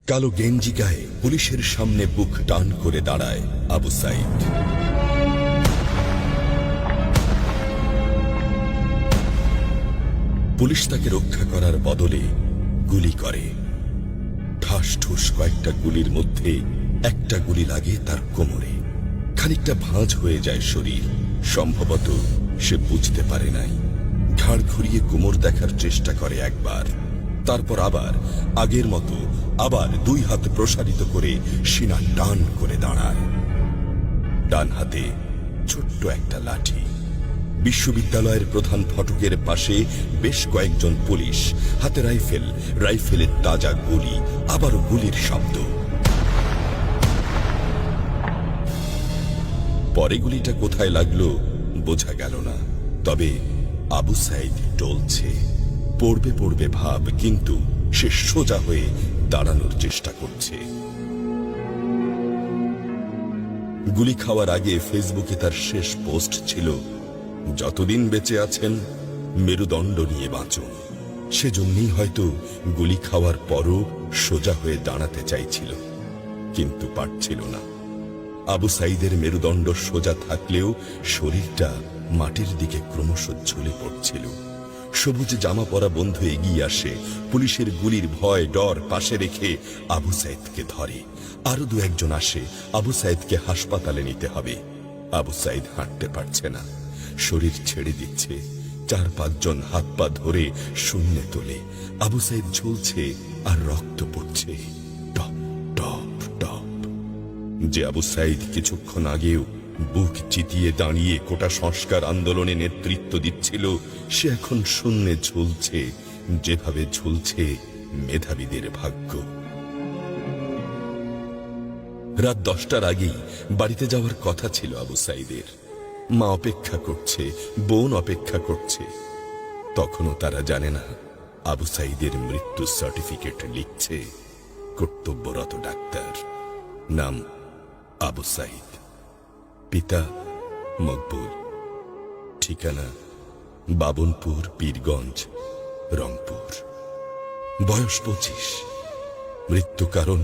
কালো গেঞ্জি গায়ে পুলিশের সামনে বুক টান করে দাঁড়ায় আবু সাইদ। পুলিশ তাকে রক্ষা করার বদলে গুলি করে। ঠাস ঠুস কয়েকটা গুলির মধ্যে একটা গুলি লাগে তার কোমরে। খানিকটা ভাঁজ হয়ে যায় শরীর। সম্ভবত সে বুঝতে পারে নাই। ঘাড় ঘুরিয়ে কোমর দেখার চেষ্টা করে একবার, তারপর আবার আগের মতো আবার দুই হাত প্রসারিত করে সিনা টান করে দাঁড়ায়। ডান হাতে ছোট্ট একটা লাঠি। বিশ্ববিদ্যালয়ের প্রধান ফটকের পাশে বেশ কয়েকজন পুলিশ, হাতে রাইফেল, রাইফেলের তাজা গুলি, আবারও গুলির শব্দ। পরে গুলিটা কোথায় লাগলো বোঝা গেল না। তবে আবু সাইদ টলছে। পড়বে পড়বে ভাব, কিন্তু সে সোজা হয়ে দাঁড়ানোর চেষ্টা করছে। গুলি খাওয়ার আগে ফেসবুকে তার শেষ পোস্ট ছিল, যতদিন বেঁচে আছেন মেরুদণ্ড নিয়ে বাঁচুন। সেজন্যই হয়তো গুলি খাওয়ার পরও সোজা হয়ে দাঁড়াতে চাইছিল, কিন্তু পারছিল না। আবু সাইদের মেরুদণ্ড সোজা থাকলেও শরীরটা মাটির দিকে ক্রমশ ঝুলে পড়ছিল। সবুজ জামা পরা বন্ধু এগিয়ে আসে, পুলিশের গুলির ভয় ডর পাশে রেখে আবু সাইদকে ধরে। আরো দু একজন আসে, আবু সাইদকে হাসপাতালে নিতে হবে। আবু সাইদ হাঁটতে পারছে না, শরীর ছেড়ে দিচ্ছে। 4-5 জন হাত পা ধরে শূন্যে তোলে। আবু সাইদ ঝুলছে আর রক্ত পড়ছে টপ টপ টপ। যে আবু সাইদ কিছুক্ষণ আগেও বুক চিতিয়ে দাঁড়িয়ে কোটা সংস্কার আন্দোলনে নেতৃত্ব দিচ্ছিল, সে এখন শূন্যে ঝুলছে, যেভাবে ঝুলছে মেধাবীদের ভাগ্য। রাত 10টার আগেই বাড়িতে যাওয়ার কথা ছিল আবু সাইদের। মা অপেক্ষা করছে, বোন অপেক্ষা করছে। তখনও তারা জানে না আবু সাইদের মৃত্যু সার্টিফিকেট লিখছে কর্তব্যরত ডাক্তার। নাম আবু সাইদ, পিতা মকবুল, ঠিকানা বাবনপুর, পীরগঞ্জ, রংপুর। বয়স 25। মৃত্যু কারণ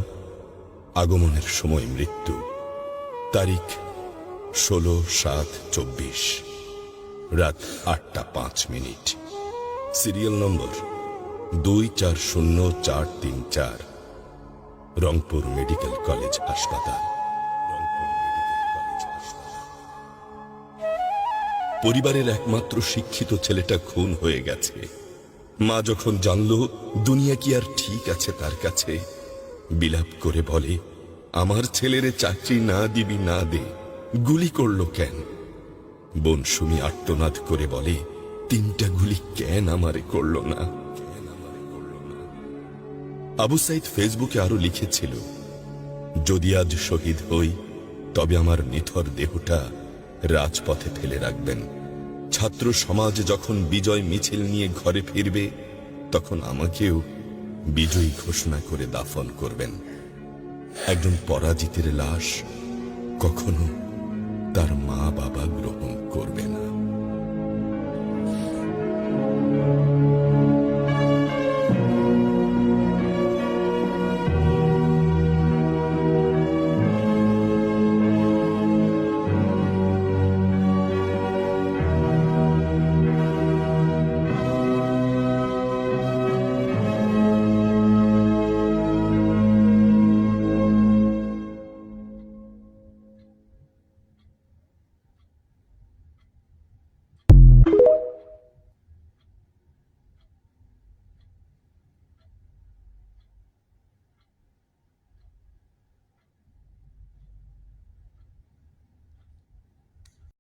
আগমনের সময় মৃত্যু। তারিখ 16/7/24, রাত 8টা 5 minute. Serial number 240434, Rangpur medical college হাসপাতাল। পরিবারের একমাত্র শিক্ষিত ছেলেটা খুন হয়ে গেছে। মা যখন জানল দুনিয়া কি আর ঠিক আছে তার কাছে, বিলাপ করে বলে, আমার ছেলেরে চাকরি না দিবি না দে, গুলি করলো কেন? বোন সুমি আর্তনাদ করে বলে, 3টা গুলি কেন আমারে করলো না? আবু সাইদ ফেসবুকে আরো লিখেছিল, যদি আজ শহীদ হই তবে আমার নিথর দেহটা রাজপথে ফেলে রাখবেন। ছাত্র সমাজ যখন বিজয় মিছিল নিয়ে ঘরে ফিরবে, তখন আমাকেও বিজয়ী ঘোষণা করে দাফন করবেন। একজন পরাজিতের লাশ কখনো তার মা বাবা গ্রহণ করবে না।